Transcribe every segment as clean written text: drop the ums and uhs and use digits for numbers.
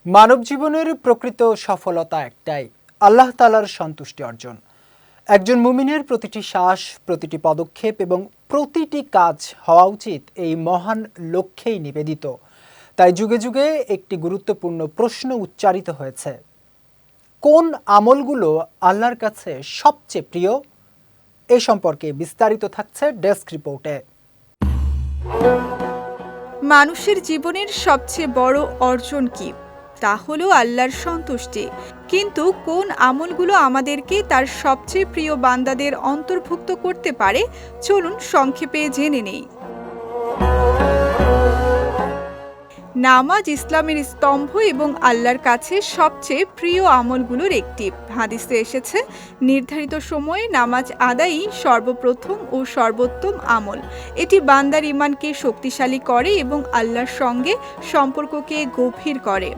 মানব জীবনের প্রকৃত সফলতা একটাই, আল্লাহ তাআলার সন্তুষ্টি অর্জন। একজন মুমিনের প্রতিটি শ্বাস, প্রতিটি পদক্ষেপ এবং প্রতিটি কাজ হওয়া উচিত এই মহান লক্ষ্যেই নিবেদিত। তাই যুগে যুগে একটি গুরুত্বপূর্ণ প্রশ্ন উচ্চারিত হয়েছে, কোন আমলগুলো আল্লাহর কাছে সবচেয়ে প্রিয়? এ সম্পর্কে বিস্তারিত থাকছে ডেস্ক রিপোর্টে। মানুষের জীবনের সবচেয়ে বড় অর্জন কি? তা হলো আল্লাহর সন্তুষ্টি। কিন্তু কোন আমলগুলো আমাদেরকে তার সবচেয়ে প্রিয় বান্দাদের অন্তর্ভুক্ত করতে পারে, চলুন সংক্ষেপে জেনে নেই। নামাজ ইসলামের স্তম্ভ এবং আল্লাহর কাছে সবচেয়ে প্রিয় আমলগুলোর একটি। হাদিসে এসেছে, নির্ধারিত সময়ে নামাজ আদায়ই সর্বপ্রথম ও সর্বোত্তম আমল। এটি বান্দার ঈমানকে শক্তিশালী করে এবং আল্লাহর সঙ্গে সম্পর্ককে গভীর করে।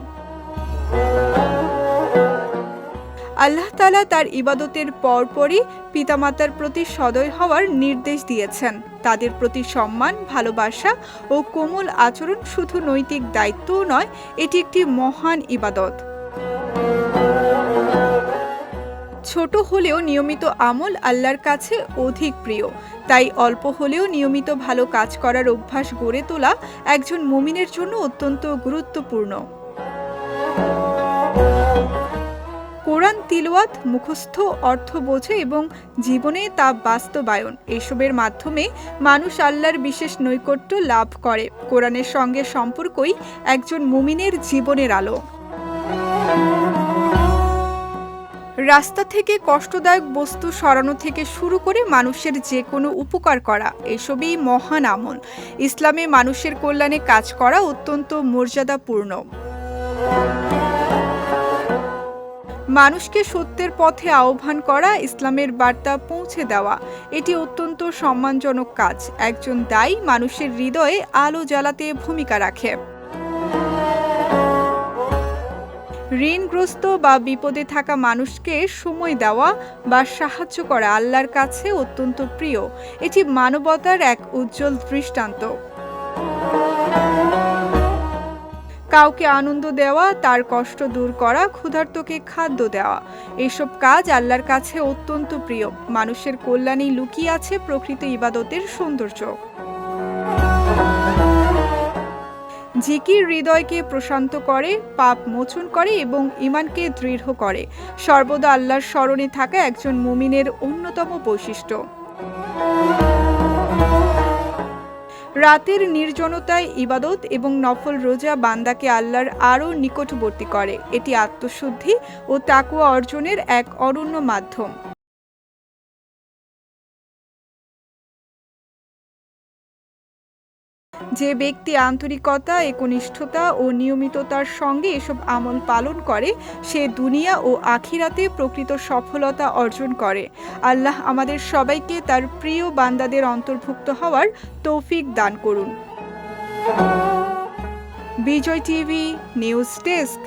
আল্লাহ তাআলা তার ইবাদতের পরপরই পিতামাতার প্রতি সদয় হওয়ার নির্দেশ দিয়েছেন। তাদের প্রতি সম্মান, ভালোবাসা ও কোমল আচরণ শুধু নৈতিক দায়িত্বও নয়, এটি একটি মহান ইবাদত। ছোট হলেও নিয়মিত আমল আল্লাহর কাছে অধিক প্রিয়। তাই অল্প হলেও নিয়মিত ভালো কাজ করার অভ্যাস গড়ে তোলা একজন মুমিনের জন্য অত্যন্ত গুরুত্বপূর্ণ। কোরআন তিলাওয়াত, মুখস্থ, অর্থ বোঝা এবং জীবনে তা বাস্তবায়ন, এসবের মাধ্যমে মানুষ আল্লাহর বিশেষ নৈকট্য লাভ করে। কোরআনের সঙ্গে সম্পর্কই একজন মুমিনের জীবনের আলো। রাস্তা থেকে কষ্টদায়ক বস্তু সরানো থেকে শুরু করে মানুষের যে কোনো উপকার করা, এসবই মহান আমল। ইসলামে মানুষের কল্যাণে কাজ করা অত্যন্ত মর্যাদাপূর্ণ। মানুষকে সত্যের পথে আহ্বান করা, ইসলামের বার্তা পৌঁছে দেওয়া, এটি অত্যন্ত সম্মানজনক কাজ। একজন দায়ী মানুষের হৃদয়ে আলো জ্বালাতে ভূমিকা রাখে। ঋণগ্রস্ত বা বিপদে থাকা মানুষকে সময় দেওয়া বা সাহায্য করা আল্লাহর কাছে অত্যন্ত প্রিয়। এটি মানবতার এক উজ্জ্বল দৃষ্টান্ত। কাউকে আনন্দ দেওয়া, তার কষ্ট দূর করা, ক্ষুধার্তকে খাদ্য দেওয়া, এসব কাজ আল্লাহর কাছে অত্যন্ত প্রিয়। মানুষের কল্যাণেই লুকিয়ে আছে প্রকৃত ইবাদতের সৌন্দর্য। জিকির হৃদয়কে প্রশান্ত করে, পাপ মোচন করে এবং ঈমানকে দৃঢ় করে। সর্বদা আল্লাহর স্মরণে থাকা একজন মুমিনের অন্যতম বৈশিষ্ট্য। রাতের নির্জনতায় ইবাদত এবং নফল রোজা বান্দাকে আল্লাহর আরও নিকটবর্তী করে। এটি আত্মশুদ্ধি ও তাকওয়া অর্জনের এক অনন্য মাধ্যম। যে ব্যক্তি আন্তরিকতা, একনিষ্ঠতা ও নিয়মিততার সঙ্গে এসব আমল পালন করে, সে দুনিয়া ও আখিরাতে প্রকৃত সফলতা অর্জন করে। আল্লাহ আমাদের সবাইকে তার প্রিয় বান্দাদের অন্তর্ভুক্ত হওয়ার তৌফিক দান করুন। বিজয় টিভি নিউজ ডেস্ক।